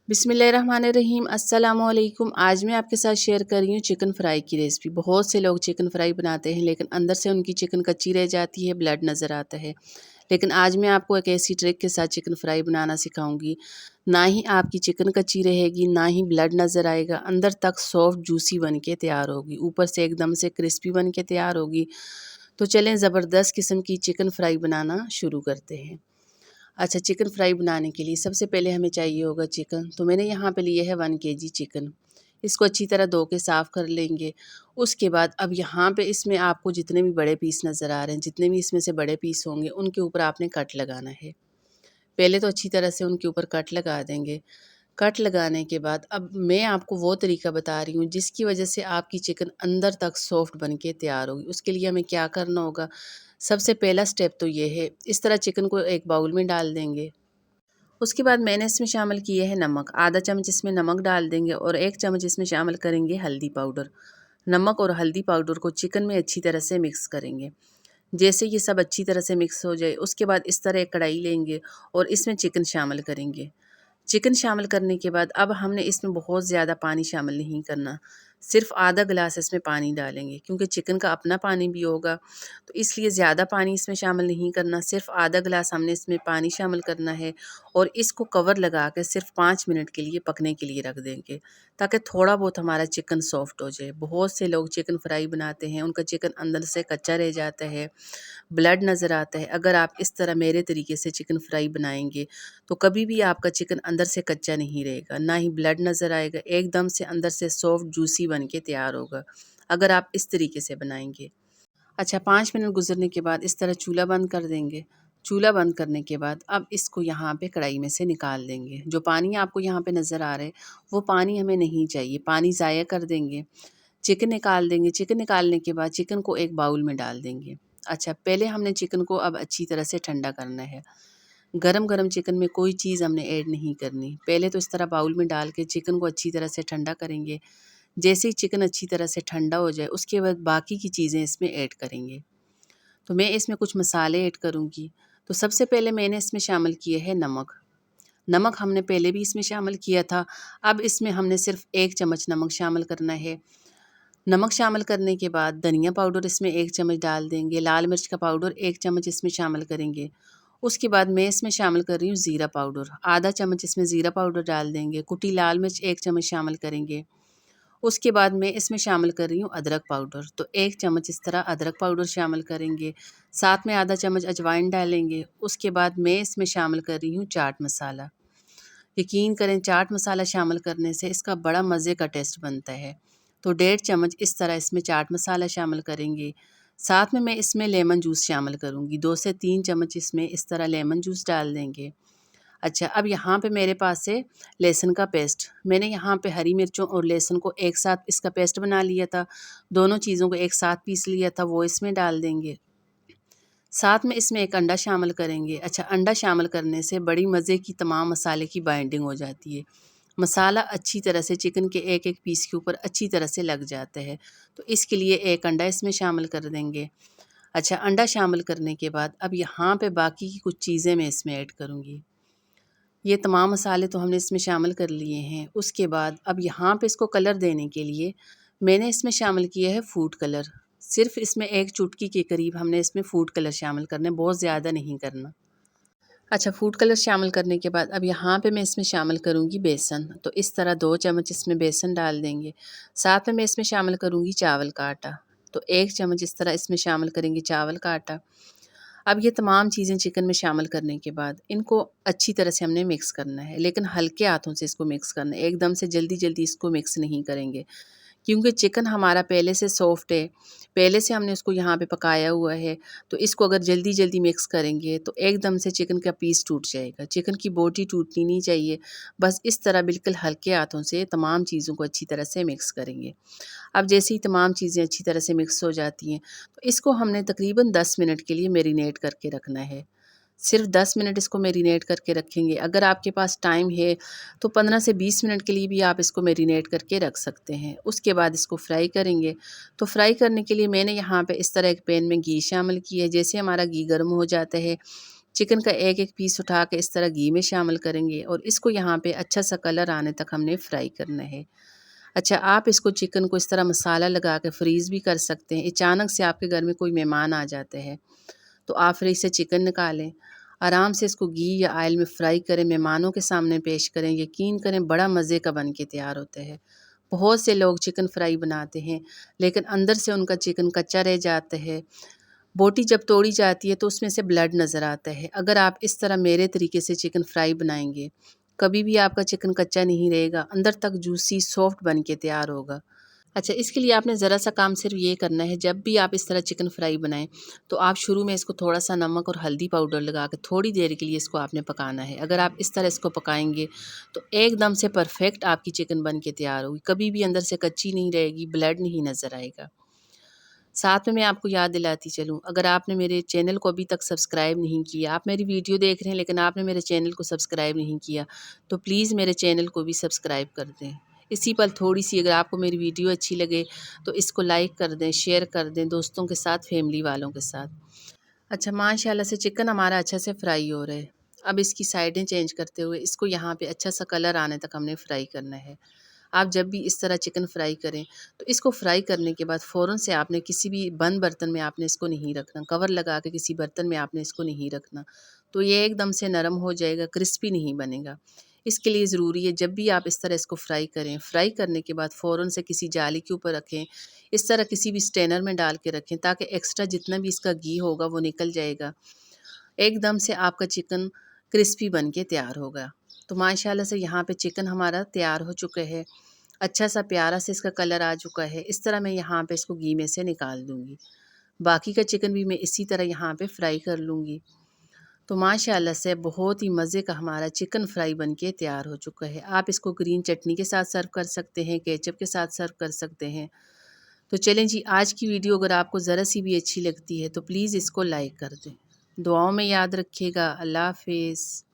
बिस्मिल्लाहिर्रहमानिर्रहीम। अस्सलाम वालेकुम। आज मैं आपके साथ शेयर कर रही हूँ चिकन फ्राई की रेसिपी। बहुत से लोग चिकन फ्राई बनाते हैं लेकिन अंदर से उनकी चिकन कच्ची रह जाती है, ब्लड नज़र आता है। लेकिन आज मैं आपको एक ऐसी ट्रिक के साथ चिकन फ्राई बनाना सिखाऊंगी, ना ही आपकी चिकन कच्ची रहेगी, ना ही ब्लड नज़र आएगा, अंदर तक सॉफ्ट जूसी बन के तैयार होगी, ऊपर से एकदम से क्रिस्पी बन के तैयार होगी। तो चलें ज़बरदस्त किस्म की चिकन फ्राई बनाना शुरू करते हैं। अच्छा, चिकन फ्राई बनाने के लिए सबसे पहले हमें चाहिए होगा चिकन। तो मैंने यहाँ पे लिए है 1 केजी चिकन। इसको अच्छी तरह धो के साफ़ कर लेंगे। उसके बाद अब यहाँ पे इसमें आपको जितने भी बड़े पीस नज़र आ रहे हैं, जितने भी इसमें से बड़े पीस होंगे उनके ऊपर आपने कट लगाना है। पहले तो अच्छी तरह से उनके ऊपर कट लगा देंगे। कट लगाने के बाद अब मैं आपको वो तरीका बता रही हूँ जिसकी वजह से आपकी चिकन अंदर तक सॉफ्ट बन के तैयार होगी। उसके लिए हमें क्या करना होगा, सबसे पहला स्टेप तो ये है, इस तरह चिकन को एक बाउल में डाल देंगे। उसके बाद मैंने इसमें शामिल किए है नमक, आधा चम्मच इसमें नमक डाल देंगे और 1 चम्मच इसमें शामिल करेंगे हल्दी पाउडर। नमक और हल्दी पाउडर को चिकन में अच्छी तरह से मिक्स करेंगे। जैसे ये सब अच्छी तरह से मिक्स हो जाए उसके बाद इस तरह एक कढ़ाई लेंगे और इसमें चिकन शामिल करेंगे। चिकन शामिल करने के बाद अब हमने इसमें बहुत ज़्यादा पानी शामिल नहीं करना, सिर्फ़ आधा गिलास इसमें पानी डालेंगे क्योंकि चिकन का अपना पानी भी होगा, तो इसलिए ज़्यादा पानी इसमें शामिल नहीं करना, सिर्फ़ आधा गिलास हमने इसमें पानी शामिल करना है और इसको कवर लगा के सिर्फ़ 5 मिनट के लिए पकने के लिए रख देंगे ताकि थोड़ा बहुत हमारा चिकन सॉफ्ट हो जाए। बहुत से लोग चिकन फ्राई बनाते हैं, उनका चिकन अंदर से कच्चा रह जाता है, ब्लड नज़र आता है। अगर आप इस तरह मेरे तरीके से चिकन फ्राई बनाएंगे तो कभी भी आपका चिकन अंदर से कच्चा नहीं रहेगा, ना ही ब्लड नज़र आएगा, एकदम से अंदर से सॉफ्ट जूसी बन के तैयार होगा अगर आप इस तरीके से बनाएंगे। अच्छा, 5 मिनट गुजरने के बाद इस तरह चूल्हा बंद कर देंगे। चूल्हा बंद करने के बाद अब इसको यहाँ पे कढ़ाई में से निकाल देंगे। जो पानी आपको यहाँ पे नज़र आ रहा है वो पानी हमें नहीं चाहिए, पानी ज़ाया कर देंगे। चिकन निकाल देंगे। चिकन निकालने के बाद चिकन को एक बाउल में डाल देंगे। अच्छा, पहले हमने चिकन को अब अच्छी तरह से ठंडा करना है। गरम-गरम चिकन में कोई चीज़ हमने ऐड नहीं करनी। पहले तो इस तरह बाउल में डाल के चिकन को अच्छी तरह से ठंडा करेंगे। जैसे ही चिकन अच्छी तरह से ठंडा हो जाए उसके बाद बाकी की चीज़ें इसमें ऐड करेंगे। तो मैं इसमें कुछ मसाले ऐड करूँगी। तो सबसे पहले मैंने इसमें शामिल किए हैं नमक। नमक हमने पहले भी इसमें शामिल किया था। अब इसमें हमने सिर्फ़ 1 चम्मच नमक शामिल करना है। नमक शामिल करने के बाद धनिया पाउडर इसमें 1 चम्मच डाल देंगे, लाल मिर्च का पाउडर 1 चम्मच इसमें शामिल करेंगे। उसके बाद मैं इसमें शामिल कर रही हूँ ज़ीरा पाउडर, आधा चम्मच इसमें ज़ीरा पाउडर डाल देंगे, कुटी लाल मिर्च 1 चम्मच शामिल करेंगे। उसके बाद मैं इसमें शामिल कर रही हूँ अदरक पाउडर, तो 1 चम्मच इस तरह अदरक पाउडर शामिल करेंगे, साथ में आधा चम्मच अजवाइन डालेंगे। उसके बाद मैं इसमें शामिल कर रही हूँ चाट मसाला। यकीन करें चाट मसाला शामिल करने से इसका बड़ा मज़े का टेस्ट बनता है। तो 1.5 चम्मच इस तरह इसमें चाट मसाला शामिल करेंगे। साथ में मैं इसमें लेमन जूस शामिल करूँगी, 2 से 3 चम्मच इसमें इस तरह लेमन जूस डाल देंगे। अच्छा, अब यहाँ पे मेरे पास है लहसुन का पेस्ट। मैंने यहाँ पे हरी मिर्चों और लहसुन को एक साथ इसका पेस्ट बना लिया था, दोनों चीज़ों को एक साथ पीस लिया था, वो इसमें डाल देंगे। साथ में इसमें एक अंडा शामिल करेंगे। अच्छा, अंडा शामिल करने से बड़ी मज़े की तमाम मसाले की बाइंडिंग हो जाती है। मसाला अच्छी तरह से चिकन के एक-एक पीस के ऊपर अच्छी तरह से लग जाता है। तो इसके लिए एक अंडा इसमें शामिल कर देंगे। अच्छा, अंडा शामिल करने के बाद अब यहाँ पे बाकी की कुछ चीज़ें मैं इसमें ऐड करूँगी। ये तमाम मसाले तो हमने इसमें शामिल कर लिए हैं। उसके बाद अब यहाँ पे इसको कलर देने के लिए मैंने इसमें शामिल किया है फूड कलर। सिर्फ़ इसमें 1 चुटकी के करीब हमने इसमें फूड कलर शामिल करना है, बहुत ज़्यादा नहीं करना। अच्छा, फूड कलर शामिल करने के बाद अब यहाँ पे मैं इसमें शामिल करूँगी बेसन। तो इस तरह 2 चम्मच इसमें बेसन डाल देंगे। साथ में मैं इसमें शामिल करूँगी चावल का आटा। तो 1 चम्मच इस तरह इसमें शामिल करेंगे चावल का आटा। अब ये तमाम चीज़ें चिकन में शामिल करने के बाद इनको अच्छी तरह से हमने मिक्स करना है, लेकिन हल्के हाथों से इसको मिक्स करना है, एकदम से जल्दी-जल्दी इसको मिक्स नहीं करेंगे। क्योंकि चिकन हमारा पहले से सॉफ्ट है, पहले से हमने उसको यहाँ पे पकाया हुआ है, तो इसको अगर जल्दी-जल्दी मिक्स करेंगे तो एकदम से चिकन का पीस टूट जाएगा। चिकन की बोटी टूटनी नहीं चाहिए, बस इस तरह बिल्कुल हल्के हाथों से तमाम चीज़ों को अच्छी तरह से मिक्स करेंगे। अब जैसे ही तमाम चीज़ें अच्छी तरह से मिक्स हो जाती हैं, तो इसको हमने तकरीबन 10 मिनट के लिए मैरिनेट करके रखना है। सिर्फ़ 10 मिनट इसको मैरिनेट करके रखेंगे। अगर आपके पास टाइम है तो 15 से 20 मिनट के लिए भी आप इसको मैरिनेट करके रख सकते हैं। उसके बाद इसको फ्राई करेंगे। तो फ्राई करने के लिए मैंने यहाँ पे इस तरह एक पैन में घी शामिल किया है। जैसे हमारा घी गर्म हो जाता है चिकन का एक एक पीस उठा के इस तरह घी में शामिल करेंगे और इसको यहाँ पे अच्छा सा कलर आने तक हमने फ्राई करना है। अच्छा, आप इसको चिकन को इस तरह मसाला लगा के फ्रीज़ भी कर सकते हैं। अचानक से आपके घर में कोई मेहमान आ जाते हैं तो आप फ्रिज से चिकन निकालें, आराम से इसको घी या ऑयल में फ्राई करें, मेहमानों के सामने पेश करें। यकीन करें बड़ा मज़े का बन के तैयार होता है। बहुत से लोग चिकन फ्राई बनाते हैं लेकिन अंदर से उनका चिकन कच्चा रह जाता है। बोटी जब तोड़ी जाती है तो उसमें से ब्लड नज़र आता है। अगर आप इस तरह मेरे तरीके से चिकन फ्राई बनाएंगे, कभी भी आपका चिकन कच्चा नहीं रहेगा, अंदर तक जूसी सॉफ्ट बन के तैयार होगा। अच्छा, इसके लिए आपने ज़रा सा काम सिर्फ ये करना है, जब भी आप इस तरह चिकन फ्राई बनाएं तो आप शुरू में इसको थोड़ा सा नमक और हल्दी पाउडर लगा के थोड़ी देर के लिए इसको आपने पकाना है। अगर आप इस तरह इसको पकाएंगे तो एकदम से परफेक्ट आपकी चिकन बन के तैयार होगी, कभी भी अंदर से कच्ची नहीं रहेगी, ब्लड नहीं नज़र आएगा। साथ में मैं आपको याद दिलाती चलूँ, अगर आपने मेरे चैनल को अभी तक सब्सक्राइब नहीं किया, आप मेरी वीडियो देख रहे हैं लेकिन आपने मेरे चैनल को सब्सक्राइब नहीं किया, तो प्लीज़ मेरे चैनल को भी सब्सक्राइब कर दें। इसी पर थोड़ी सी अगर आपको मेरी वीडियो अच्छी लगे तो इसको लाइक कर दें, शेयर कर दें दोस्तों के साथ, फैमिली वालों के साथ। अच्छा, माशाल्लाह से चिकन हमारा अच्छा से फ्राई हो रहा है। अब इसकी साइडें चेंज करते हुए इसको यहाँ पे अच्छा सा कलर आने तक हमने फ्राई करना है। आप जब भी इस तरह चिकन फ्राई करें तो इसको फ्राई करने के बाद फ़ौरन से आपने किसी भी बंद बर्तन में आपने इसको नहीं रखना, कवर लगा के किसी बर्तन में आपने इसको नहीं रखना, तो ये एकदम से नरम हो जाएगा, क्रिस्पी नहीं बनेगा। इसके लिए ज़रूरी है जब भी आप इस तरह इसको फ्राई करें, फ्राई करने के बाद फ़ौरन से किसी जाली के ऊपर रखें, इस तरह किसी भी स्ट्रेनर में डाल के रखें ताकि एक्स्ट्रा जितना भी इसका घी होगा वो निकल जाएगा। एकदम से आपका चिकन क्रिस्पी बन के तैयार होगा। तो माशाल्लाह से यहाँ पे चिकन हमारा तैयार हो चुका है। अच्छा सा प्यारा से इसका कलर आ चुका है। इस तरह मैं यहाँ पे इसको घी में से निकाल दूँगी। बाकी का चिकन भी मैं इसी तरह यहाँ पे फ्राई कर लूँगी। तो माशाल्लाह से बहुत ही मज़े का हमारा चिकन फ्राई बन के तैयार हो चुका है। आप इसको ग्रीन चटनी के साथ सर्व कर सकते हैं, केचप के साथ सर्व कर सकते हैं। तो चलें जी, आज की वीडियो अगर आपको ज़रा सी भी अच्छी लगती है तो प्लीज़ इसको लाइक कर दें। दुआओं में याद रखिएगा। अल्लाह हाफ़िज़।